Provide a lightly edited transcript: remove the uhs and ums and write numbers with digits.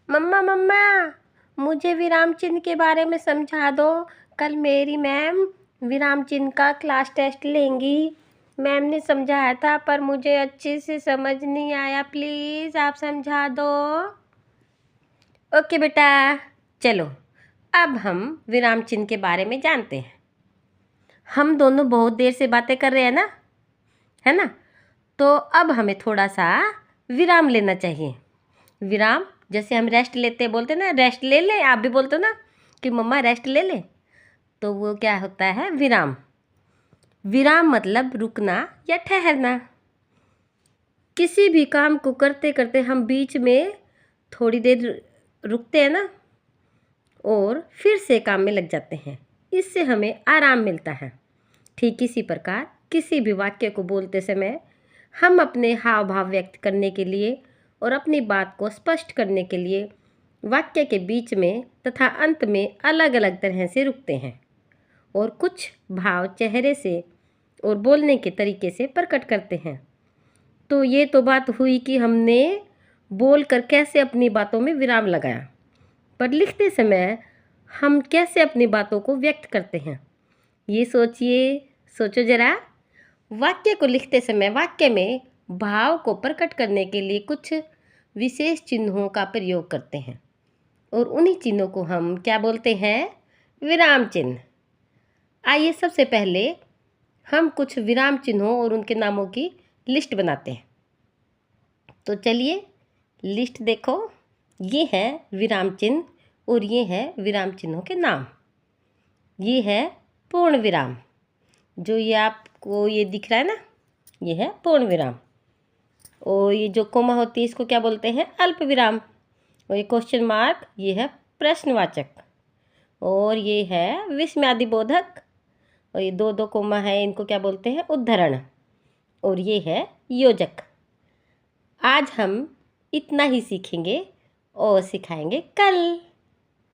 मम्मा मम्मा, मुझे विराम चिन्ह के बारे में समझा दो। कल मेरी मैम विराम चिन्ह का क्लास टेस्ट लेंगी। मैम ने समझाया था पर मुझे अच्छे से समझ नहीं आया, प्लीज़ आप समझा दो। ओके बेटा, चलो अब हम विराम चिन्ह के बारे में जानते हैं। हम दोनों बहुत देर से बातें कर रहे हैं ना, है ना? तो अब हमें थोड़ा सा विराम लेना चाहिए। विराम जैसे हम रेस्ट लेते बोलते ना, रेस्ट ले ले, आप भी बोलते हो ना कि मम्मा रेस्ट ले ले, तो वो क्या होता है, विराम। विराम मतलब रुकना या ठहरना। किसी भी काम को करते करते हम बीच में थोड़ी देर रुकते हैं ना और फिर से काम में लग जाते हैं, इससे हमें आराम मिलता है। ठीक इसी प्रकार किसी भी वाक्य को बोलते समय हम अपने हाव भाव व्यक्त करने के लिए और अपनी बात को स्पष्ट करने के लिए वाक्य के बीच में तथा अंत में अलग अलग तरह से रुकते हैं और कुछ भाव चेहरे से और बोलने के तरीके से प्रकट करते हैं। तो ये तो बात हुई कि हमने बोलकर कैसे अपनी बातों में विराम लगाया, पर लिखते समय हम कैसे अपनी बातों को व्यक्त करते हैं, ये सोचो ज़रा। वाक्य को लिखते समय वाक्य में भाव को प्रकट करने के लिए कुछ विशेष चिन्हों का प्रयोग करते हैं और उन्हीं चिन्हों को हम क्या बोलते हैं, विराम चिन्ह। आइए सबसे पहले हम कुछ विराम चिन्हों और उनके नामों की लिस्ट बनाते हैं। तो चलिए लिस्ट देखो, ये है विराम चिन्ह और ये है विराम चिन्हों के नाम। ये है पूर्ण विराम, जो ये आपको ये दिख रहा है ना, ये है पूर्ण विराम। और ये जो कोमा होती है इसको क्या बोलते हैं, अल्प विराम। और ये क्वेश्चन मार्क, ये है प्रश्नवाचक। और ये है विस्मयादिबोधक। और ये दो दो कोमा है, इनको क्या बोलते हैं, उद्धरण। और ये है योजक। आज हम इतना ही सीखेंगे और सिखाएंगे कल।